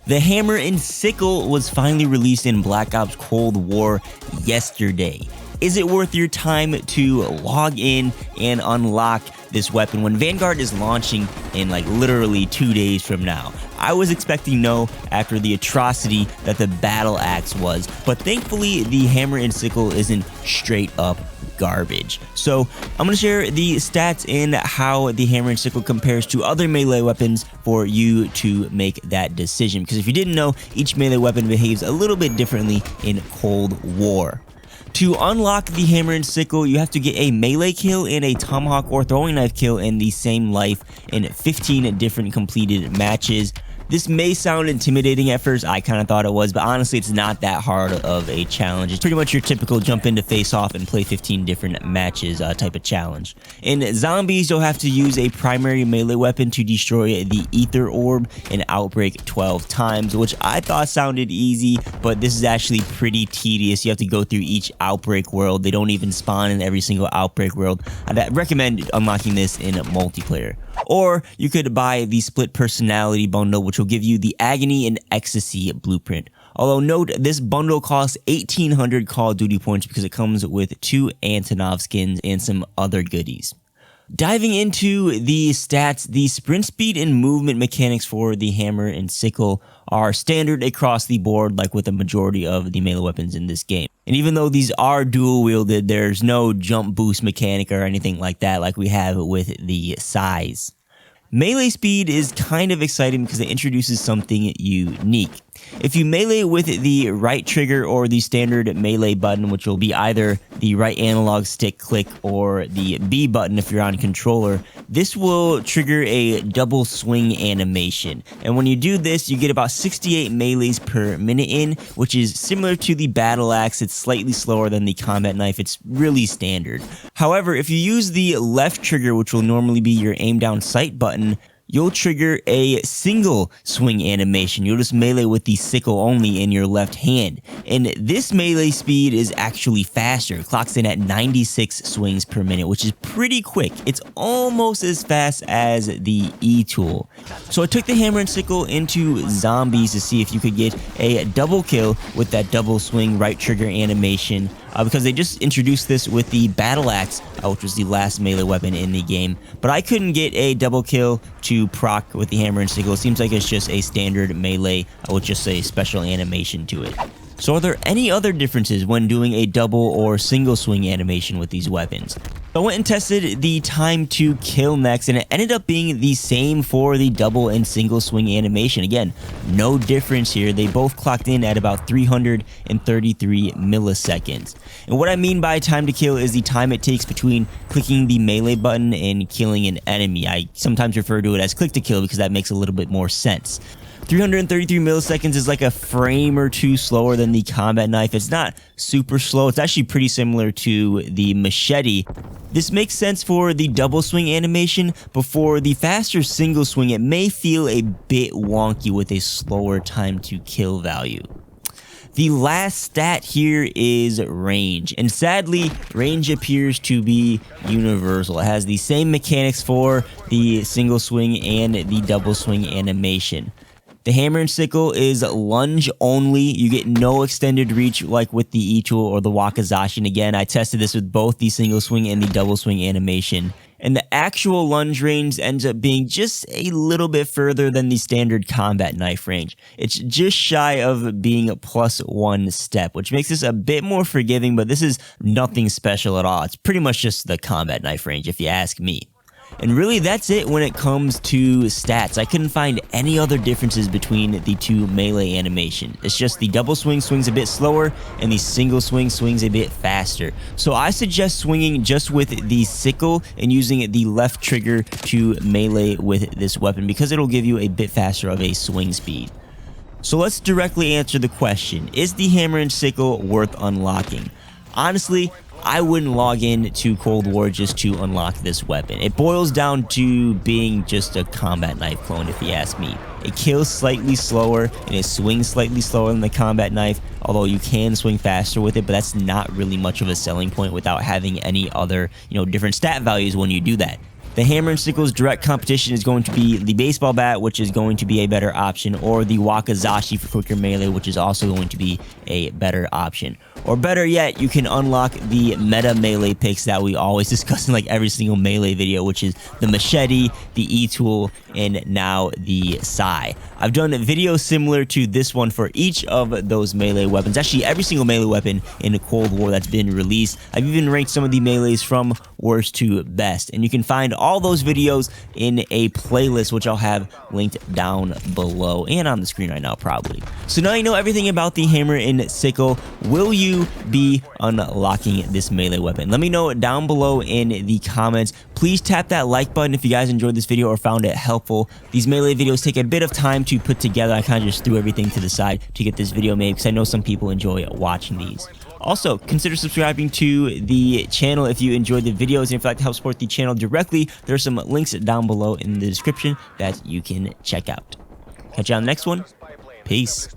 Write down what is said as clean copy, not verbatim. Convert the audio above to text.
The Hammer and Sickle was finally released in Black Ops Cold War yesterday. Is it worth your time to log in and unlock this weapon when Vanguard is launching in like literally 2 days from now? I was expecting no after the atrocity that the battle axe was, but thankfully the Hammer and Sickle isn't straight up garbage. So I'm going to share the stats and how the Hammer and Sickle compares to other melee weapons for you to make that decision, because if you didn't know, each melee weapon behaves a little bit differently in Cold War. To unlock the Hammer and Sickle, you have to get a melee kill and a tomahawk or throwing knife kill in the same life in 15 different completed matches. This may sound intimidating at first, I kind of thought it was, but honestly it's not that hard of a challenge. It's pretty much your typical jump into face off and play 15 different matches type of challenge. In zombies, you'll have to use a primary melee weapon to destroy the ether orb and outbreak 12 times, which I thought sounded easy, but this is actually pretty tedious. You have to go through each outbreak world. They don't even spawn in every single outbreak world. I'd recommend unlocking this in multiplayer. Or you could buy the split personality bundle, which will give you the agony and ecstasy blueprint. Although note, this bundle costs 1,800 Call of Duty points because it comes with 2 Antonov skins and some other goodies. Diving into the stats, the sprint speed and movement mechanics for the Hammer and Sickle are standard across the board, like with the majority of the melee weapons in this game. And even though these are dual wielded, there's no jump boost mechanic or anything like that like we have with the size. Melee speed is kind of exciting because it introduces something unique. If you melee with the right trigger or the standard melee button, which will be either the right analog stick click or the B button if you're on controller, this will trigger a double swing animation. And when you do this, you get about 68 melees per minute in, which is similar to the battle axe. It's slightly slower than the combat knife. It's really standard. However, if you use the left trigger, which will normally be your aim down sight button, you'll trigger a single swing animation. You'll just melee with the sickle only in your left hand. And this melee speed is actually faster. It clocks in at 96 swings per minute, which is pretty quick. It's almost as fast as the E tool. So I took the Hammer and Sickle into zombies to see if you could get a double kill with that double swing right trigger animation. Because they just introduced this with the battle axe, which was the last melee weapon in the game. But I couldn't get a double kill to proc with the Hammer and Sickle. It seems like it's just a standard melee with just a special animation to it. So are there any other differences when doing a double or single swing animation with these weapons? I went and tested the time to kill next, and it ended up being the same for the double and single swing animation. Again, no difference here. They both clocked in at about 333 milliseconds. And what I mean by time to kill is the time it takes between clicking the melee button and killing an enemy. I sometimes refer to it as click to kill because that makes a little bit more sense. 333 milliseconds is like a frame or two slower than the combat knife. It's not super slow. It's actually pretty similar to the machete. This makes sense for the double swing animation, but for the faster single swing, it may feel a bit wonky with a slower time to kill value. The last stat here is range, and sadly, range appears to be universal. It has the same mechanics for the single swing and the double swing animation. The Hammer and Sickle is lunge only. You get no extended reach like with the E-tool or the Wakizashi. And again, I tested this with both the single swing and the double swing animation. And the actual lunge range ends up being just a little bit further than the standard combat knife range. It's just shy of being a +1 step, which makes this a bit more forgiving, but this is nothing special at all. It's pretty much just the combat knife range if you ask me. And really that's it when it comes to stats. I couldn't find any other differences between the two melee animation. It's just the double swing swings a bit slower and the single swing swings a bit faster. So I suggest swinging just with the sickle and using the left trigger to melee with this weapon because it'll give you a bit faster of a swing speed. So let's directly answer the question, is the Hammer and Sickle worth unlocking? Honestly, I wouldn't log in to Cold War just to unlock this weapon. It boils down to being just a combat knife clone if you ask me. It kills slightly slower and it swings slightly slower than the combat knife, although you can swing faster with it, but that's not really much of a selling point without having any other, different stat values when you do that. The Hammer and Sickle's direct competition is going to be the baseball bat, which is going to be a better option, or the Wakizashi for quicker melee, which is also going to be a better option. Or better yet, you can unlock the meta melee picks that we always discuss in like every single melee video, which is the machete, the E-tool, and now the sai. I've done videos similar to this one for each of those melee weapons. Actually, every single melee weapon in the Cold War that's been released. I've even ranked some of the melees from worst to best. And you can find all those videos in a playlist, which I'll have linked down below and on the screen right now, probably. So now you know everything about the Hammer and Sickle. Will you be unlocking this melee weapon? Let me know down below in the comments. Please tap that like button if you guys enjoyed this video or found it helpful. These melee videos take a bit of time to put together. I kind of just threw everything to the side to get this video made because I know some people enjoy watching these. Also, consider subscribing to the channel if you enjoyed the videos, and if you'd like to help support the channel directly, there are some links down below in the description that you can check out. Catch you on the next one. Peace.